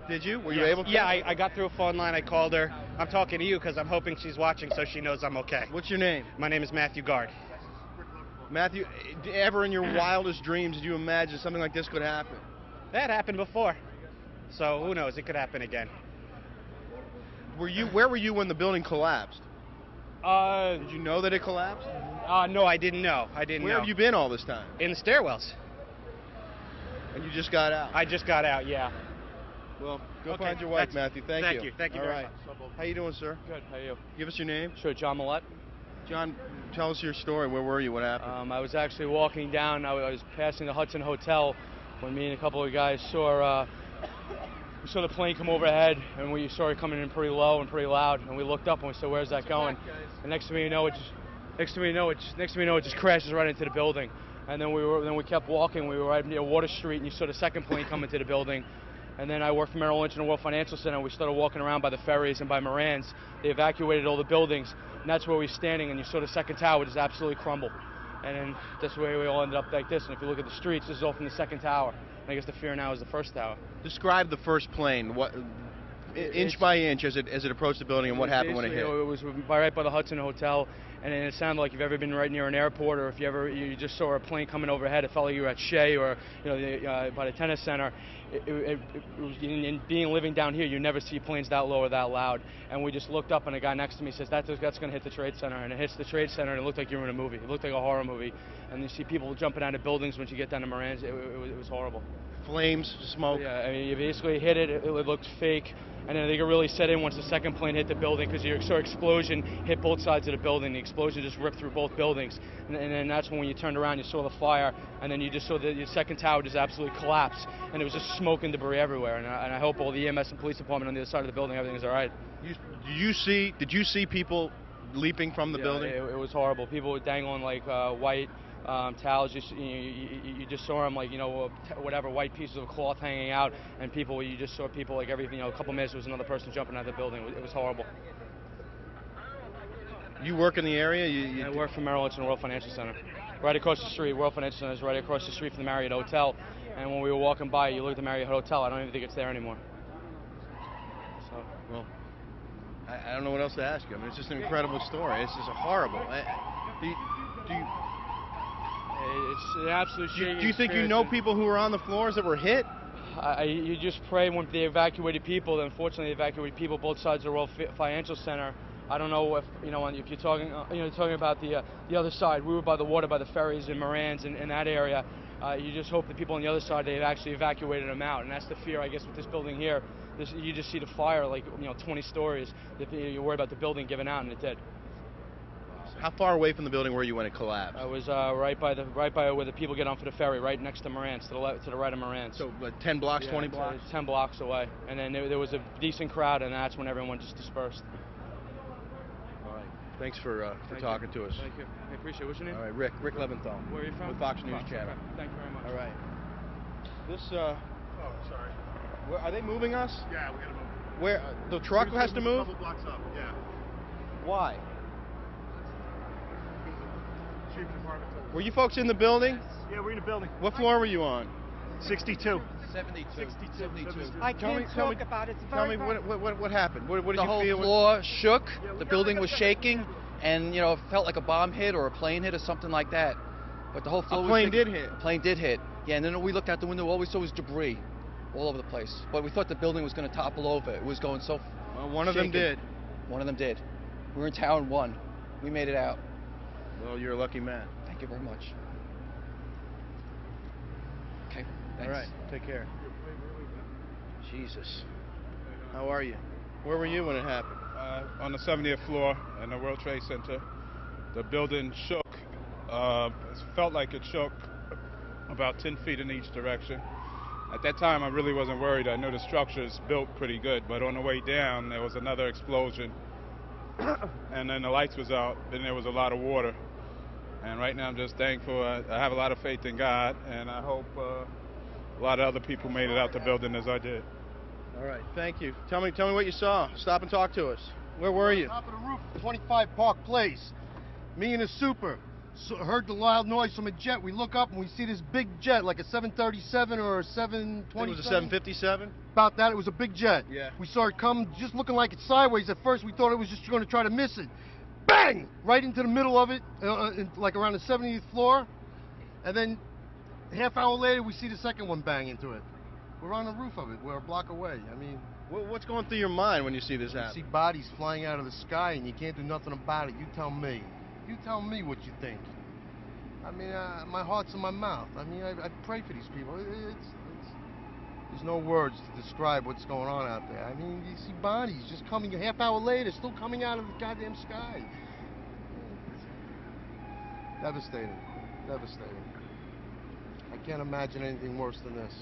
Did you? Were you able to? Yeah, I got through a phone line. I called her. I'm talking to you because I'm hoping she's watching so she knows I'm okay. What's your name? My name is Matthew Guard. Matthew, ever in your wildest dreams did you imagine something like this could happen? That happened before. So who knows? It could happen again. Where were you when the building collapsed? Did you know that it collapsed? No, I didn't know. Where have you been all this time? In the stairwells. And you just got out? I just got out, yeah. Well, go find your wife, Matthew. Thank you. Thank you all very right. much. How you doing, sir? Good. How are you? Give us your name. Sure, John Millette. John, tell us your story. Where were you? What happened? I was actually walking down. I was passing the Hudson Hotel when me and a couple of guys saw the plane come overhead, and we saw it coming in pretty low and pretty loud. And we looked up and we said, "Where's that going?" And next thing you know, it just crashes right into the building. And then we kept walking. We were right near Water Street, and you saw the second plane come into the building. And then I worked for Merrill Lynch in the World Financial Center. We started walking around by the ferries and by Moran's. They evacuated all the buildings, and that's where we were standing. And you saw the second tower just absolutely crumble. And then that's where we all ended up like this. And if you look at the streets, this is all from the second tower. And I guess the fear now is the first tower. Describe the first plane. What, inch by inch, as it approached the building, and what happened when it hit? It was right by the Hudson Hotel, and it sounded like you've ever been right near an airport, or if you just saw a plane coming overhead. It felt like you were at Shea or by the tennis center. It was living down here, you never see planes that low or that loud. And we just looked up, and a guy next to me says, that's going to hit the Trade Center. And it hits the Trade Center, and it looked like you were in a movie. It looked like a horror movie. And you see people jumping out of buildings when you get down to Moran's. It was horrible. Flames, smoke. Yeah, I mean, you basically hit it. It looked fake. And then I think it really set in once the second plane hit the building, because you saw explosion hit both sides of the building. The explosion just ripped through both buildings. And then that's when you turned around, you saw the fire, and then you just saw the second tower just absolutely collapse. And it was just smoke and debris everywhere. And I hope all the EMS and police department on the other side of the building, everything's all right. Did you see people leaping from the building? It was horrible. People were dangling like white towels. You just saw them like, whatever, white pieces of cloth hanging out, and you just saw people like everything, a couple minutes there was another person jumping out of the building. It was horrible. You work in the area? I work for Merrill Lynch in the World Financial Center. Right across the street. World Financial Center is right across the street from the Marriott Hotel. And when we were walking by, you look at the Marriott Hotel, I don't even think it's there anymore. So, well, I don't know what else to ask you. I mean, it's just an incredible story. It's just horrible. It's an absolute shame. Do you think you know people who were on the floors that were hit? You just pray when they evacuated people. Unfortunately, they evacuated people both sides of the World Financial Center. I don't know if if you're talking talking about the other side. We were by the water, by the ferries and Moran's in that area. You just hope the people on the other side, they've actually evacuated them out, and that's the fear, I guess, with this building here. You just see the fire like 20 stories. You worry about the building giving out, and it did. How far away from the building were you when it collapsed? I was right by where the people get on for the ferry, right next to Moran's, to the right of Moran's. So 10 blocks, 20 blocks? 10 blocks away. And then there was a decent crowd, and that's when everyone just dispersed. All right. Thanks for talking to us. Thank you. I appreciate it. What's your name? All right, Rick Leventhal. Where are you from? With Fox News Channel. Okay. Thank you very much. All right. This, oh, sorry. Are they moving us? Yeah, we gotta move. Where? The truck has to move? A couple blocks up, yeah. Why? Chief department. Were you folks in the building? Yeah, we're in the building. What floor were you on? 62. 72. 72. I can't talk about it. Tell me what happened. What did you feel? The whole floor shook. The building was shaking, and it felt like a bomb hit or a plane hit or something like that. But the whole floor. A plane did hit. A plane did hit. Yeah, and then we looked out the window. All we saw was debris, all over the place. But we thought the building was going to topple over. It was going so. Well, one of them did. One of them did. We were in town one. We made it out. Well, you're a lucky man. Thank you very much. Okay, thanks. All right, take care. Jesus. How are you? Where were you when it happened? On the 70th floor in the World Trade Center. The building shook. It felt like it shook about 10 feet in each direction. At that time, I really wasn't worried. I knew the structure is built pretty good, but on the way down, there was another explosion. And then the lights was out, then there was a lot of water. And right now I'm just thankful. I have a lot of faith in God, and I hope a lot of other people made it out the building as I did. All right, thank you. Tell me what you saw. Stop and talk to us. Where were you? Top of the roof, 25 Park Place. Me and the super. heard the loud noise from a jet. We look up and we see this big jet, like a 737 or a 727. It was a 757. About that, it was a big jet. Yeah. We saw it come, just looking like it's sideways. At first, we thought it was just going to try to miss it. Bang! Right into the middle of it, like around the 70th floor. And then, a half hour later, we see the second one bang into it. We're on the roof of it. We're a block away. I mean, What's going through your mind when you see this you happen? see bodies flying out of the sky, and you can't do nothing about it. You tell me. You tell me what you think. I mean, my heart's in my mouth. I mean, I pray for these people. There's no words to describe what's going on out there. I mean, you see bodies just coming a half hour later, still coming out of the goddamn sky. Devastating. Devastating. I can't imagine anything worse than this.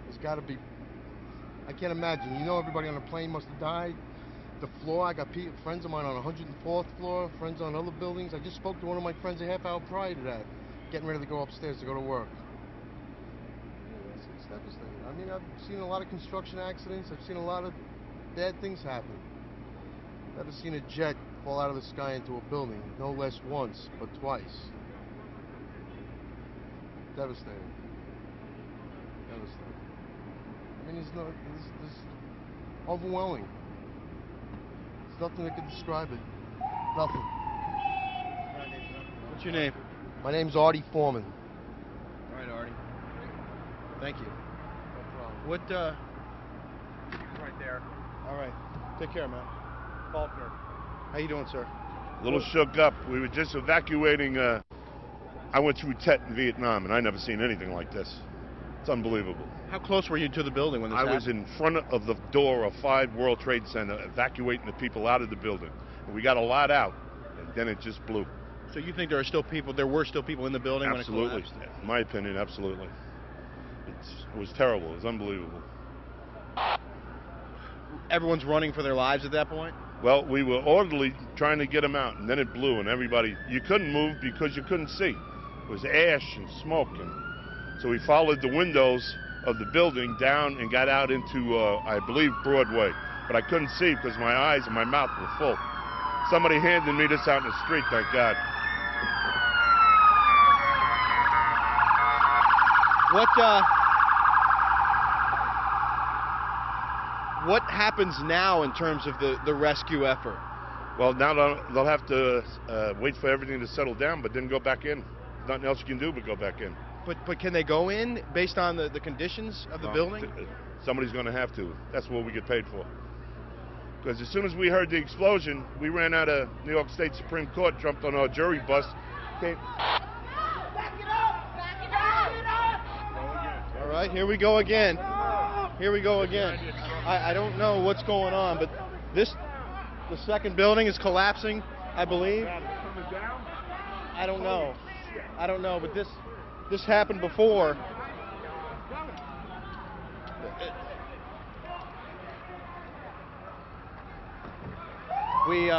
There's got to be... I can't imagine. You know, everybody on the plane must have died. The floor, I got friends of mine on 104th floor, friends on other buildings. I just spoke to one of my friends a half hour prior to that, getting ready to go upstairs to go to work. It's devastating. I mean, I've seen a lot of construction accidents. I've seen a lot of bad things happen. Never seen a jet fall out of the sky into a building, no less once, but twice. Devastating. Devastating. I mean, there's overwhelming. There's nothing that can describe it. Nothing. What's your name? My name's Artie Foreman. All right, Artie. Thank you. No problem. What? Right there. All right. Take care, man. Faulkner. How you doing, sir? A little shook up. We were just evacuating. I went through Tet in Vietnam, and I never seen anything like this. It's unbelievable. How close were you to the building when this happened? I was in front of the door of 5 World Trade Center, evacuating the people out of the building. And we got a lot out, and then it just blew. So you think there were still people in the building Absolutely. when it collapsed? In my opinion, absolutely. It was terrible. It was unbelievable. Everyone's running for their lives at that point? Well, we were orderly trying to get them out, and then it blew, and everybody, you couldn't move because you couldn't see. It was ash and smoke, and so we followed the windows of the building down and got out into, I believe, Broadway. But I couldn't see because my eyes and my mouth were full. Somebody handed me this out in the street, thank God. What happens now in terms of the rescue effort? Well, now they'll have to wait for everything to settle down, but then go back in. Nothing else you can do but go back in. But can they go in based on the conditions of the building? Somebody's going to have to. That's what we get paid for. Because as soon as we heard the explosion, we ran out of New York State Supreme Court, jumped on our jury bus, came... All right, here we go again. Here we go again. I don't know what's going on, but the second building is collapsing, I believe. I don't know. I don't know, but this happened before. We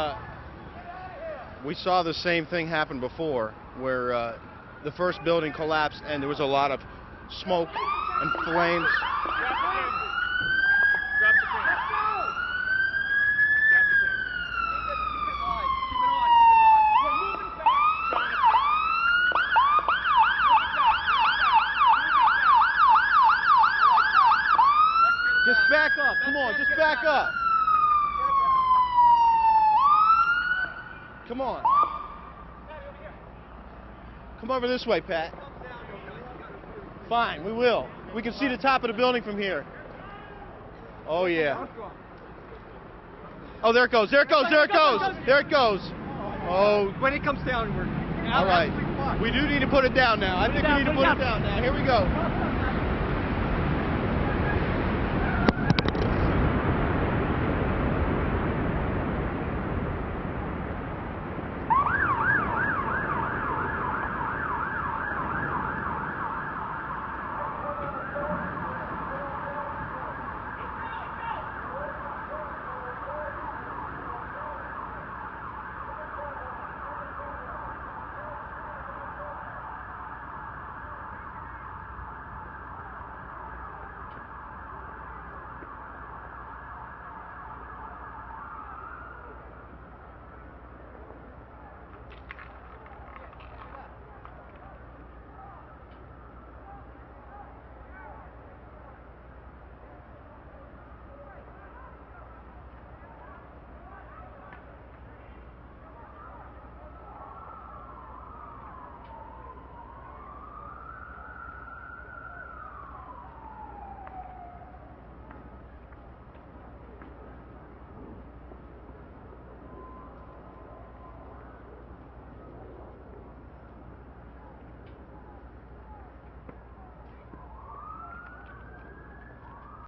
saw the same thing happen before, where the first building collapsed and there was a lot of smoke and flames. Just back up. Come on, just back up. Come on. Come over this way, Pat. Fine, we will. We can see the top of the building from here. Oh, yeah. Oh, there it goes. There it goes. There it goes. There it goes. Oh. When it comes downward. All right. We do need to put it down now. I think we need to put it down now. Here we go.